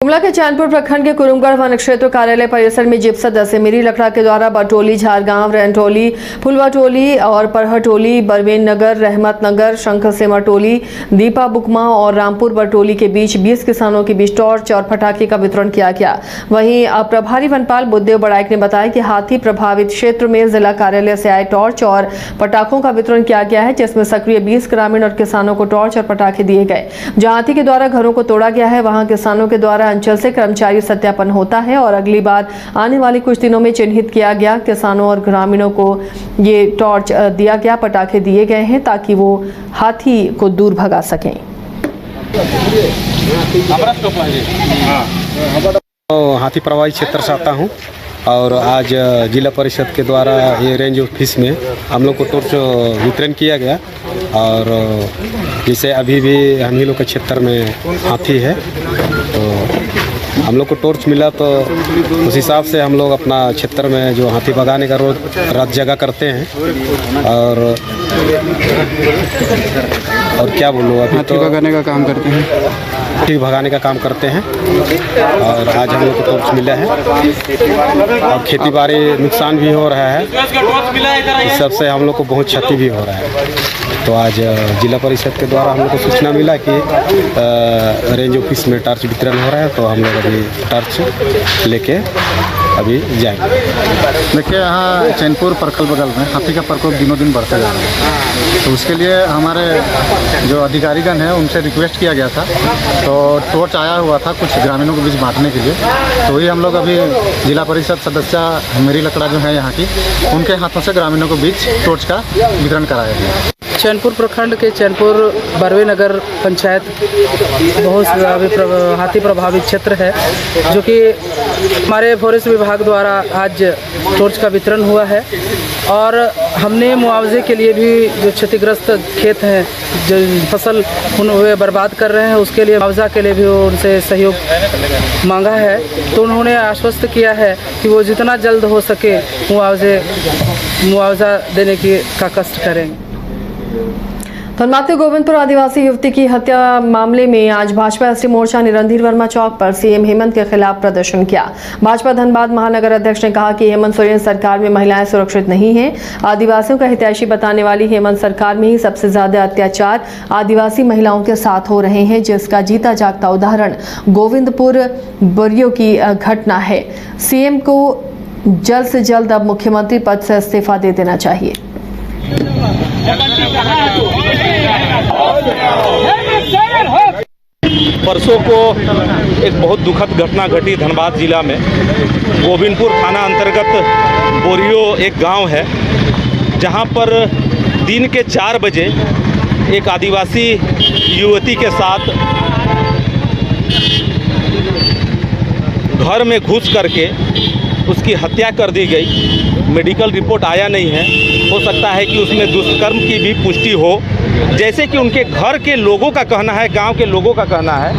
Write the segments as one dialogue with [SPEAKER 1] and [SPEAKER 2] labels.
[SPEAKER 1] गुमला के चैनपुर प्रखंड के कुरुमगढ़ वन क्षेत्र कार्यालय परिसर में जिप्सा दशमेरी लकड़ा के द्वारा बटोली, झारगांव, रेंटोली, फुलवाटोली और परहटोली, बरवेन नगर, रहमत नगर, शंखसेमा टोली, दीपा बुकमा और रामपुर बटोली के बीच 20 किसानों के बीच टॉर्च और पटाखे का वितरण किया गया। वहीं प्रभारी वनपाल बुद्धदेव बड़ाइक ने बताया कि हाथी प्रभावित क्षेत्र में जिला कार्यालय से आए टॉर्च और पटाखों का वितरण किया गया है, जिसमें सक्रिय 20 ग्रामीण और किसानों को टॉर्च और पटाखे दिए गए। जहां हाथी के द्वारा घरों को तोड़ा गया है, वहां किसानों के द्वारा अंचल से कर्मचारी सत्यापन होता है और अगली बार आने वाले कुछ दिनों में चिन्हित किया गया किसानों और ग्रामीणों को ये टॉर्च दिया गया, पटाखे दिए गए हैं ताकि वो हाथी को दूर भगा सकें।
[SPEAKER 2] हाथी प्रभावित क्षेत्र से आता हूँ और आज जिला परिषद के द्वारा ये रेंज ऑफिस में हम लोग को टॉर्च वितरण किया गया और जैसे अभी भी हम ही लोग के क्षेत्र में हाथी है तो हम लोग को टॉर्च मिला तो उस हिसाब से हम लोग अपना क्षेत्र में जो हाथी भगाने का रोज रात जगह करते हैं और क्या बोलूँ अभी
[SPEAKER 3] हाथी भगाने का काम करते हैं,
[SPEAKER 2] हाथी भगाने का काम करते हैं और आज हम लोग को टॉर्च मिला है और खेती बाड़ी नुकसान भी हो रहा है, इस सबसे हम लोग को बहुत क्षति भी हो रहा है। तो आज जिला परिषद के द्वारा हम लोग को सूचना मिला कि रेंज ऑफिस में टॉर्च वितरण हो रहा है, तो हम लोग अभी टॉर्च लेके अभी जाएंगे।
[SPEAKER 3] देखिए यहाँ चैनपुर प्रखंड बगल में हाथी का प्रकोप दिनों दिन बढ़ता जा रहा है, तो उसके लिए हमारे जो अधिकारीगण हैं उनसे रिक्वेस्ट किया गया था, तो टॉर्च आया हुआ था कुछ ग्रामीणों के बीच बांटने के लिए, तो वही हम लोग अभी जिला परिषद सदस्य मेरी लकड़ा जो है यहाँ की, उनके हाथों से ग्रामीणों के बीच टॉर्च का वितरण कराया गया।
[SPEAKER 4] चैनपुर प्रखंड के चैनपुर बरवे नगर पंचायत बहुत हाथी प्रभावित क्षेत्र है, जो कि हमारे फॉरेस्ट विभाग द्वारा आज टॉर्च का वितरण हुआ है और हमने मुआवजे के लिए भी जो क्षतिग्रस्त खेत हैं, जो फसल वे बर्बाद कर रहे हैं, उसके लिए मुआवजा के लिए भी उनसे सहयोग मांगा है। तो उन्होंने आश्वस्त किया है कि वो जितना जल्द हो सके मुआवजा देने का कष्ट करेंगे।
[SPEAKER 1] धनबाद के गोविंदपुर आदिवासी युवती की हत्या मामले में आज भाजपा एसटी मोर्चा ने रणधीर वर्मा चौक पर सीएम हेमंत के खिलाफ प्रदर्शन किया। भाजपा धनबाद महानगर अध्यक्ष ने कहा कि हेमंत सोरेन सरकार में महिलाएं सुरक्षित नहीं हैं। आदिवासियों का हितैषी बताने वाली हेमंत सरकार में ही सबसे ज्यादा अत्याचार आदिवासी महिलाओं के साथ हो रहे हैं, जिसका जीता जागता उदाहरण गोविंदपुर बरियो की घटना है। सीएम को जल्द से जल्द अब मुख्यमंत्री पद से इस्तीफा दे देना चाहिए।
[SPEAKER 5] परसों को एक बहुत दुखद घटना घटी धनबाद जिला में। गोविंदपुर थाना अंतर्गत बोरियो एक गांव है, जहां पर दिन के 4 बजे एक आदिवासी युवती के साथ घर में घुस करके उसकी हत्या कर दी गई। मेडिकल रिपोर्ट आया नहीं है, हो सकता है कि उसमें दुष्कर्म की भी पुष्टि हो, जैसे कि उनके घर के लोगों का कहना है, गांव के लोगों का कहना है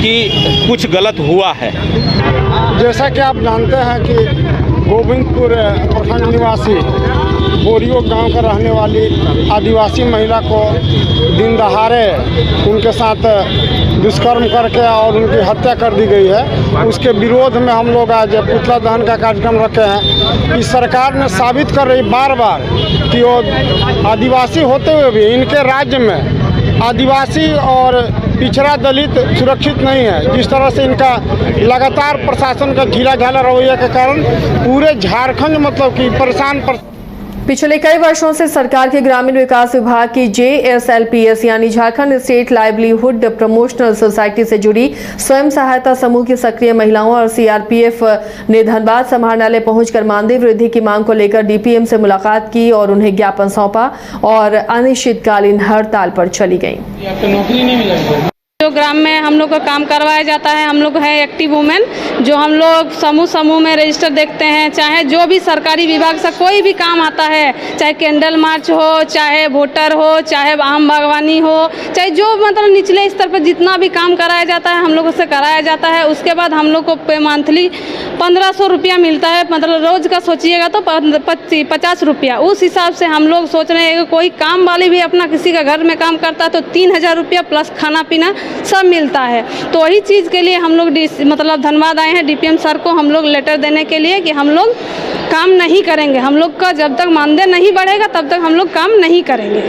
[SPEAKER 5] कि कुछ गलत हुआ है।
[SPEAKER 6] जैसा कि आप जानते हैं कि गोविंदपुर प्रखंड निवासी बोरियो गांव का रहने वाली आदिवासी महिला को दिन दहाड़े उनके साथ दुष्कर्म करके और उनकी हत्या कर दी गई है। उसके विरोध में हम लोग आज पुतला दहन का कार्यक्रम रखे हैं कि सरकार ने साबित कर रही बार बार कि वो आदिवासी होते हुए भी इनके राज्य में आदिवासी और पिछड़ा दलित सुरक्षित नहीं है। जिस तरह से इनका लगातार प्रशासन का ढीला ढाला रवैया के कारण पूरे झारखंड मतलब कि परेशान
[SPEAKER 1] पिछले कई वर्षों से सरकार के ग्रामीण विकास विभाग की JSLPS यानी Jharkhand state livelihood promotional society से जुड़ी स्वयं सहायता समूह की सक्रिय महिलाओं और CRPF ने धनबाद समाहरणालय पहुंचकर मानदेय वृद्धि की मांग को लेकर DPM से मुलाकात की और उन्हें ज्ञापन सौंपा और अनिश्चितकालीन हड़ताल पर चली गईं।
[SPEAKER 7] जो ग्राम में हम लोग का काम करवाया जाता है, हम लोग है एक्टिव वुमेन, जो हम लोग समूह में रजिस्टर देखते हैं, चाहे जो भी सरकारी विभाग से कोई भी काम आता है, चाहे कैंडल मार्च हो, चाहे वोटर हो, चाहे आम बागवानी हो, चाहे जो मतलब निचले स्तर पर जितना भी काम कराया जाता है हम लोगों से कराया जाता है। उसके बाद हम लोग को पे मंथली 1500 रुपया मिलता है, मतलब रोज का सोचिएगा तो 50 रुपया। उस हिसाब से हम लोग सोच रहे हैं कि कोई काम वाली भी अपना किसी का घर में काम करता है तो 3000 रुपया प्लस खाना पीना सब मिलता है। तो वही चीज़ के लिए हम लोग मतलब धन्यवाद आए हैं DPM सर को हम लोग लेटर देने के लिए कि हम लोग काम नहीं करेंगे, हम लोग का जब तक मानदेय नहीं बढ़ेगा तब तक हम लोग काम नहीं करेंगे।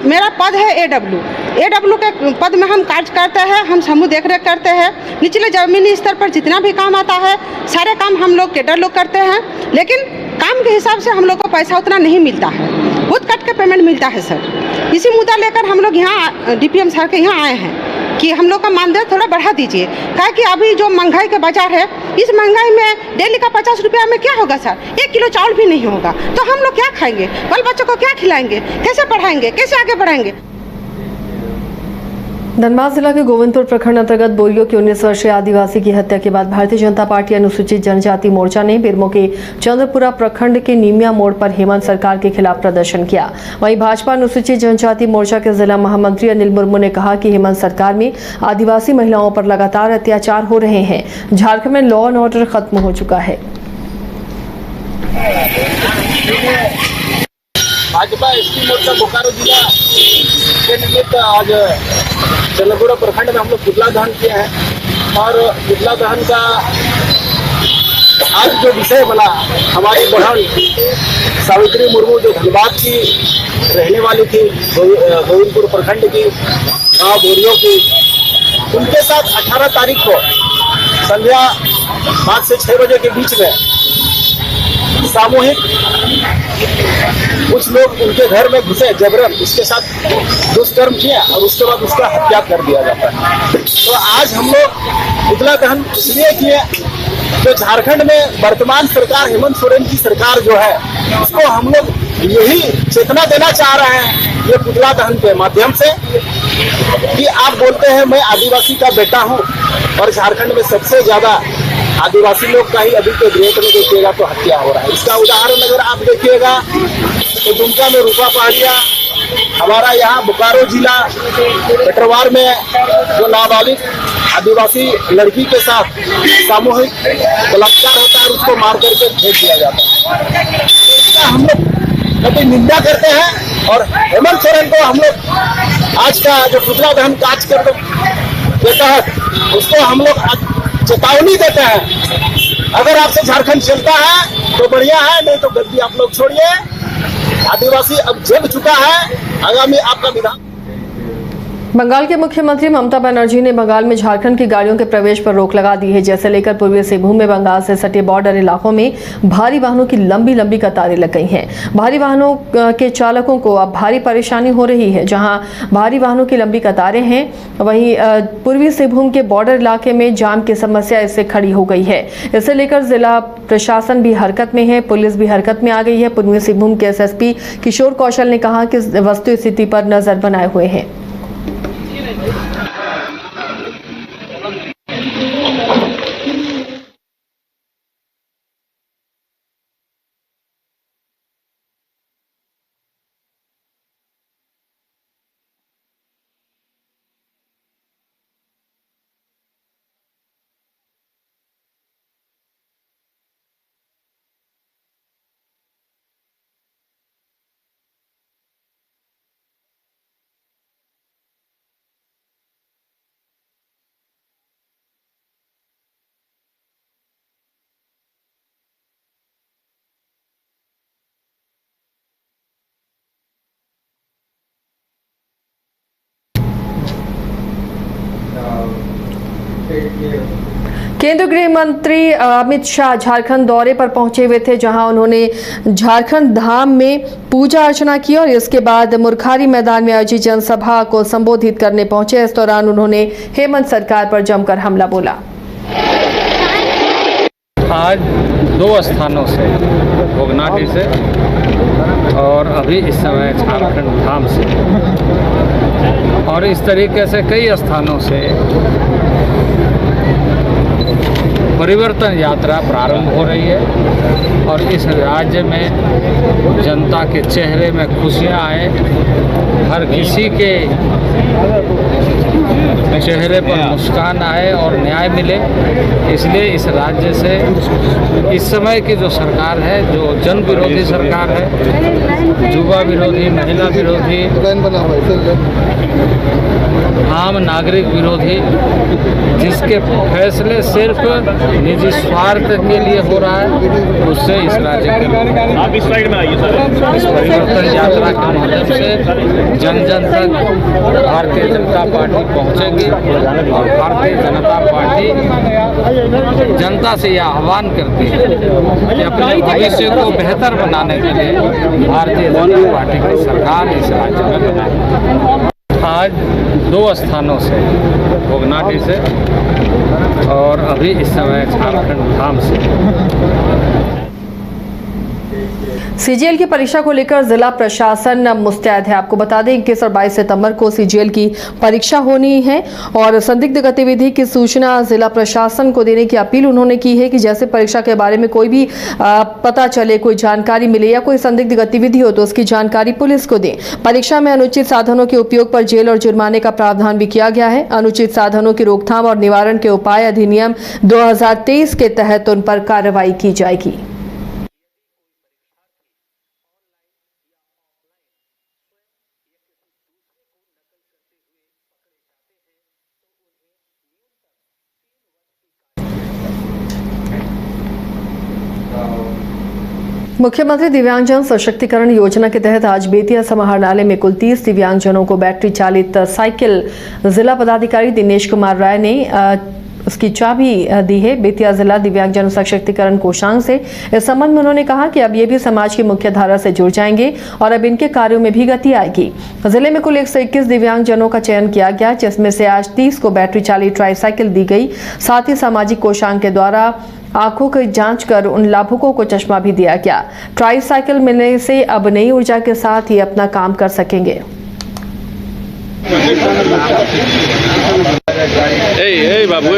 [SPEAKER 8] मेरा पद है AW के पद में हम कार्य करते हैं, हम समूह देखरेख करते हैं। निचले ज़मीनी स्तर पर जितना भी काम आता है सारे काम हम लोग केडर लोग करते हैं, लेकिन काम के हिसाब से हम लोग को पैसा उतना नहीं मिलता है, बहुत कट के पेमेंट मिलता है सर। इसी मुद्दा लेकर हम लोग यहाँ DPM सर के यहाँ आए हैं कि हम लोग का मानदेय थोड़ा बढ़ा दीजिए, क्या कि अभी जो महंगाई का बाजार है, इस महंगाई में डेली का 50 रुपया में क्या होगा सर, 1 किलो चावल भी नहीं होगा, तो हम लोग क्या खाएंगे, बाल बच्चों को क्या खिलाएंगे, कैसे पढ़ाएंगे, कैसे आगे बढ़ाएंगे।
[SPEAKER 1] धनबाद जिला के गोविंदपुर प्रखंड अंतर्गत बोरियो के 19 वर्षीय आदिवासी की हत्या के बाद भारतीय जनता पार्टी अनुसूचित जनजाति मोर्चा ने बेरमो के चंद्रपुरा प्रखंड के नीमिया मोड़ पर हेमंत सरकार के खिलाफ प्रदर्शन किया। वहीं भाजपा अनुसूचित जनजाति मोर्चा के जिला महामंत्री अनिल मुर्मू ने कहा कि हेमंत सरकार में आदिवासी महिलाओं पर लगातार अत्याचार हो रहे हैं। झारखंड में लॉ एंड ऑर्डर खत्म हो चुका है।
[SPEAKER 9] भाजपा एसटी मोर्चा बोकारो जिला के निमित्त आज चंद्रपुरा प्रखंड में हम लोग पुतला दहन किए हैं और पुतला दहन का आज जो विषय बना, हमारी बहन सावित्री मुर्मू जो धनबाद की रहने वाली थी, गोविंदपुर प्रखंड की गाँव बोरियो की, उनके साथ 18 तारीख को संध्या 5 से 6 बजे के बीच में सामूहिक कुछ लोग उनके घर में घुसे, जबरन उसके साथ दुष्कर्म किया और उसके बाद उसका हत्या कर दिया जाता है। तो आज हम लोग पुतला दहन इसलिए किए जो झारखंड में वर्तमान सरकार हेमंत सोरेन की सरकार जो है, उसको हम लोग यही चेतना देना चाह रहे हैं ये पुतला दहन के माध्यम से कि आप बोलते हैं मैं आदिवासी का बेटा हूँ और झारखंड में सबसे ज्यादा आदिवासी लोग का ही अभी के डेट में देखिएगा तो हत्या हो रहा है। इसका उदाहरण अगर आप देखिएगा तो दुमका में रूपा पहाड़िया, हमारा यहाँ बोकारो जिला पेटरवार में जो नाबालिग आदिवासी लड़की के साथ सामूहिक बलात्कार होता है, उसको मार करके फेंक दिया जाता है। इसका हम लोग कभी निंदा करते हैं और हेमंत सोरेन को हम लोग आज का जो पुतला दहन कार्यक्रम के तहत उसको हम लोग चेतावनी देते हैं, अगर आपसे झारखंड चलता है तो बढ़िया है, नहीं तो गद्दी आप लोग छोड़िए। आदिवासी अब जग चुका है, आगामी आपका विधान।
[SPEAKER 1] बंगाल के मुख्यमंत्री ममता बनर्जी ने बंगाल में झारखंड की गाड़ियों के प्रवेश पर रोक लगा दी है, जैसे लेकर पूर्वी सिंहभूम में बंगाल से सटे बॉर्डर इलाकों में भारी वाहनों की लंबी लंबी कतारें लग गई हैं। भारी वाहनों के चालकों को अब भारी परेशानी हो रही है। जहां भारी वाहनों की लंबी कतारें हैं, वहीं पूर्वी सिंहभूम के बॉर्डर इलाके में जाम की समस्या इससे खड़ी हो गई है। इसे लेकर जिला प्रशासन भी हरकत में है, पुलिस भी हरकत में आ गई है। पूर्वी सिंहभूम के SSP किशोर कौशल ने कहा कि वस्तु स्थिति पर नजर बनाए हुए हैं। केंद्रीय गृह मंत्री अमित शाह झारखंड दौरे पर पहुंचे हुए थे, जहां उन्होंने झारखंड धाम में पूजा अर्चना की और इसके बाद मुरखारी मैदान में आयोजित जनसभा को संबोधित करने पहुंचे। इस दौरान उन्होंने हेमंत सरकार पर जमकर हमला बोला।
[SPEAKER 10] आज 2 स्थानों से, भोगनाडी से और अभी इस समय झारखंड धाम से, और इस तरीके से कई स्थानों से परिवर्तन यात्रा प्रारंभ हो रही है और इस राज्य में जनता के चेहरे में खुशियां आए, हर किसी के चेहरे पर मुस्कान आए और न्याय मिले। इसलिए इस राज्य से इस समय की जो सरकार है, जो जन विरोधी सरकार है, युवा विरोधी, महिला विरोधी, आम नागरिक विरोधी, जिसके फैसले सिर्फ निजी स्वार्थ के लिए हो रहा है, उससे इस राज्य के इस परिवर्तन यात्रा के माध्यम से जन जन तक भारतीय जनता पार्टी पहुंचेगी और भारतीय जनता पार्टी जनता से यह आह्वान करती है कि अपने भविष्य को बेहतर बनाने के लिए भारतीय जनता पार्टी की सरकार इस राज्य में बनाए। आज 2 स्थानों से, भोगनाडी से और अभी इस समय झारखंड धाम से
[SPEAKER 1] सीजीएल की परीक्षा को लेकर जिला प्रशासन मुस्तैद है। आपको बता दें 21 और 22 सितंबर को सीजीएल की परीक्षा होनी है और संदिग्ध गतिविधि की सूचना जिला प्रशासन को देने की अपील उन्होंने की है कि जैसे परीक्षा के बारे में कोई भी पता चले, कोई जानकारी मिले या कोई संदिग्ध गतिविधि हो तो उसकी जानकारी पुलिस को दें। परीक्षा में अनुचित साधनों के उपयोग पर जेल और जुर्माने का प्रावधान भी किया गया है। अनुचित साधनों की रोकथाम और निवारण के उपाय अधिनियम 2023 के तहत उन पर कार्रवाई की जाएगी। मुख्यमंत्री दिव्यांगजन सशक्तिकरण योजना के तहत आज बेतिया समाहरणालय में कुल 30 दिव्यांगजनों को बैटरी चालित साइकिल जिला पदाधिकारी दिनेश कुमार राय ने उसकी चाबी दी है। बेतिया जिला दिव्यांगजन सशक्तिकरण कोषांग से इस संबंध में उन्होंने कहा कि अब ये भी समाज की मुख्य धारा से जुड़ जाएंगे और अब इनके कार्यों में भी गति आएगी। जिले में कुल 121 दिव्यांगजनों का चयन किया गया, जिसमें से आज 30 को बैटरी चालित ट्राईसाइकिल दी गई। साथ ही सामाजिक कोषांग के द्वारा आंखों की जांच कर उन लाभुकों को चश्मा भी दिया गया। ट्राईसाइकिल मिलने से अब नई ऊर्जा के साथ ही अपना काम कर सकेंगे।
[SPEAKER 5] बाबू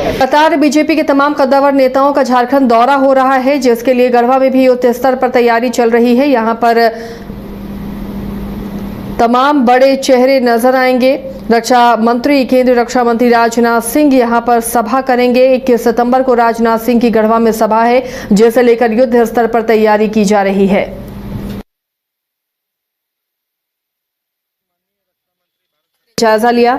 [SPEAKER 1] लगातार बीजेपी के तमाम कद्दावर नेताओं का झारखंड दौरा हो रहा है, जिसके लिए गढ़वा में भी युद्ध स्तर पर तैयारी चल रही है। यहां पर तमाम बड़े चेहरे नजर आएंगे। रक्षा मंत्री, केंद्रीय रक्षा मंत्री राजनाथ सिंह यहां पर सभा करेंगे। 21 सितंबर को राजनाथ सिंह की गढ़वा में सभा है, जिसे लेकर युद्ध स्तर पर तैयारी की जा रही है। जायजा लिया।